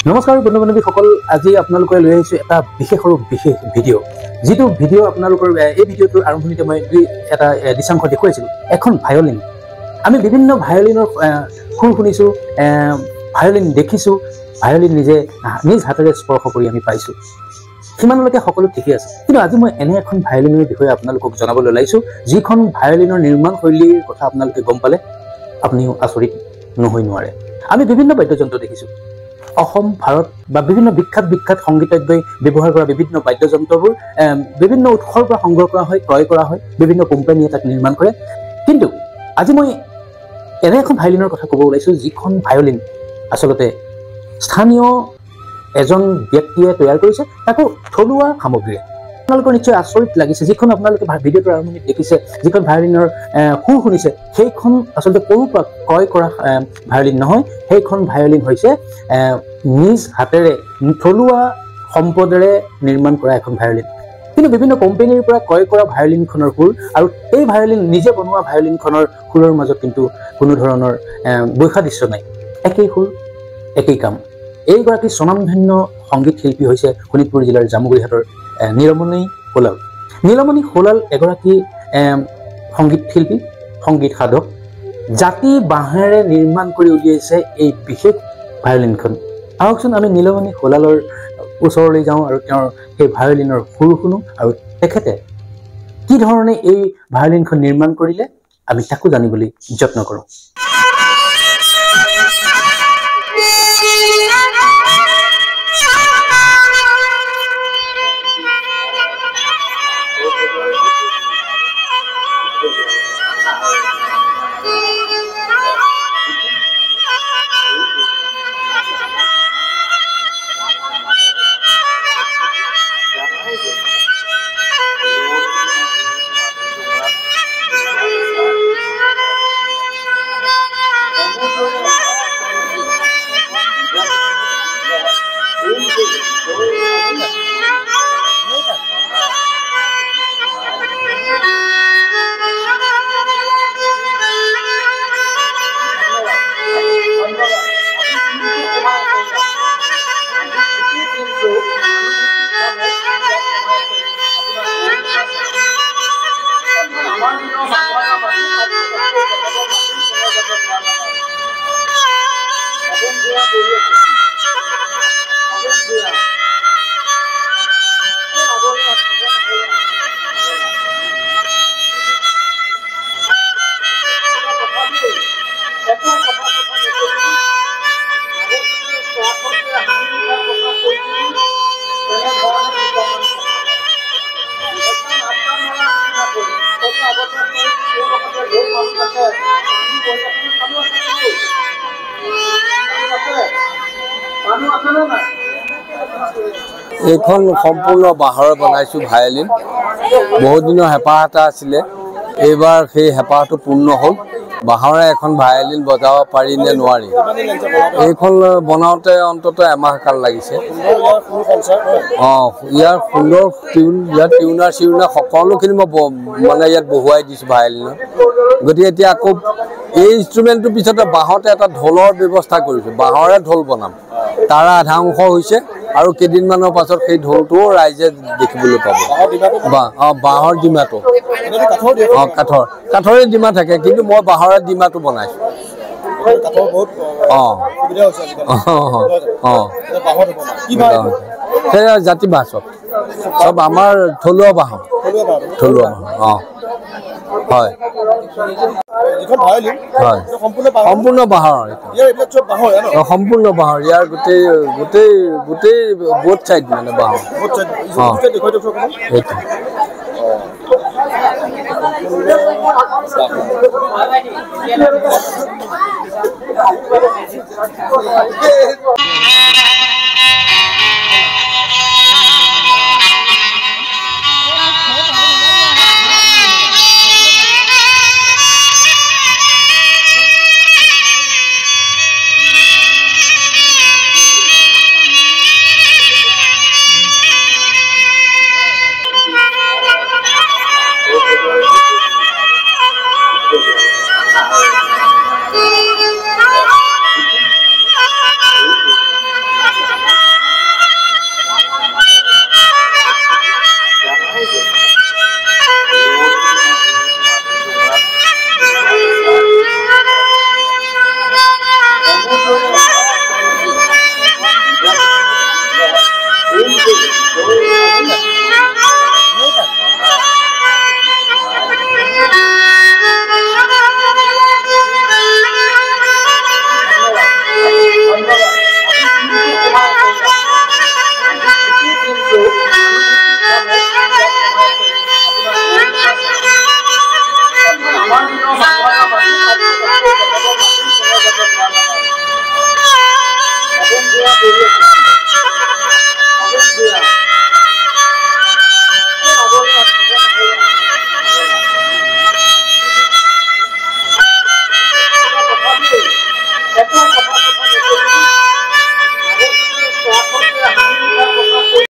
নমস্কাৰ বন্ধু বান্ধৱীসকল, আজি আপোনালোকে লৈ আহিছোঁ এটা বিশেষ ভিডিঅ', যিটো ভিডিঅ' আপোনালোকৰ এই ভিডিঅ'টোৰ আৰম্ভণিতে মই এটা দৃশ্যাংশ দেখুৱাইছিলোঁ। এখন ভায়লিন, আমি বিভিন্ন ভায়লিনৰ সুৰ শুনিছোঁ, ভায়লিন দেখিছোঁ, ভায়লিন নিজ হাতেৰে স্পৰ্শ কৰি আমি পাইছোঁ। সিমানলৈকে সকলো ঠিকেই আছে, কিন্তু আজি মই এনে এখন ভায়লিনৰ বিষয়ে আপোনালোকক জনাবলৈ ওলাইছোঁ, যিখন ভায়লিনৰ নিৰ্মাণ শৈলীৰ কথা আপোনালোকে গম পালে আপুনিও আচৰিত নহৈ নোৱাৰে। আমি বিভিন্ন বাদ্যযন্ত্ৰ দেখিছোঁ। অসম, ভাৰত বা বিভিন্ন বিখ্যাত সংগীতজ্ঞই ব্যৱহাৰ কৰা বিভিন্ন বাদ্যযন্ত্ৰবোৰ বিভিন্ন উৎসৰ পৰা সংগ্ৰহ কৰা হয়, ক্ৰয় কৰা হয়, বিভিন্ন কোম্পানীয়ে তাক নিৰ্মাণ কৰে। কিন্তু আজি মই এনে এখন ভায়লিনৰ কথা ক'ব ওলাইছোঁ, যিখন ভায়লিন আচলতে স্থানীয় এজন ব্যক্তিয়ে তৈয়াৰ কৰিছে, তাকো থলুৱা সামগ্ৰীৰে। আপোনালোকৰ নিশ্চয় আচৰিত লাগিছে, যিখন আপোনালোকে ভিডিঅ'টোৰ আৰম্ভণিত দেখিছে, যিখন ভায়লিনৰ সুৰ শুনিছে, সেইখন আচলতে ক'ৰ পৰা ক্ৰয় কৰা ভায়লিন নহয়। সেইখন ভায়লিন হৈছে নিজ হাতেৰে থলুৱা সম্পদেৰে নিৰ্মাণ কৰা এখন ভায়লিন। কিন্তু বিভিন্ন কোম্পানীৰ পৰা ক্ৰয় কৰা ভায়লিনখনৰ সুৰ আৰু এই ভায়লিন নিজে বনোৱা ভায়লিনখনৰ সুৰৰ মাজত কিন্তু কোনো ধৰণৰ বৈসাদৃশ্য নাই। একেই সুৰ, একেই কাম। এইগৰাকী স্বনামধন্য সংগীত শিল্পী হৈছে শোণিতপুৰ জিলাৰ জামুগুৰিহাটৰ নীলমণি সোলাল। নীলমণি সোলাল এগৰাকী সংগীত শিল্পী, সংগীত সাধক। জাতি বাঁহেৰে নিৰ্মাণ কৰি উলিয়াইছে এই বিশেষ ভায়লিনখন। আহকচোন আমি নীলমণি সোলালৰ ওচৰলৈ যাওঁ আৰু তেওঁৰ সেই ভায়লিনৰ সুৰ শুনো, আৰু তেখেতে কি ধৰণে এই ভায়লিনখন নিৰ্মাণ কৰিলে আমি তাকো জানিবলৈ যত্ন কৰোঁ। এইখন সম্পূৰ্ণ বাঁহৰে বনাইছোঁ ভায়লিন। বহুত দিনৰ হেঁপাহ এটা আছিলে, এইবাৰ সেই হেঁপাহটো পূৰ্ণ হ'ল। বাঁহৰে এখন ভায়লিন বজাব পাৰি নে নোৱাৰি, এইখন বনাওঁতে অন্ততঃ এমাহ কাল লাগিছে। ইয়াৰ সুন্দৰ টিউন, ইয়াৰ টিউনাৰ সকলোখিনি মই মানে ইয়াত বহুৱাই দিছোঁ ভায়লিনত। গতিকে এতিয়া আকৌ এই ইনষ্ট্ৰুমেণ্টটোৰ পিছতে বাঁহতে এটা ঢোলৰ ব্যৱস্থা কৰিছোঁ। বাঁহৰে ঢোল বনাম, তাৰ আধা অংশ হৈছে, আৰু কেইদিনমানৰ পাছত সেই ঢোলটোও ৰাইজে দেখিবলৈ পাব। বাঁহৰ ডিমাটো, কাঠৰে ডিমা থাকে, কিন্তু মই বাঁহৰে ডিমাটো বনাইছোঁ। সেয়া জাতি বাঁহ চব আমাৰ থলুৱা বাঁহ। হয়, সম্পূৰ্ণ বাঁহৰ, সম্পূৰ্ণ বাঁহৰ। ইয়াৰ গোটেই বোথ চাইড মানে বাঁহৰ।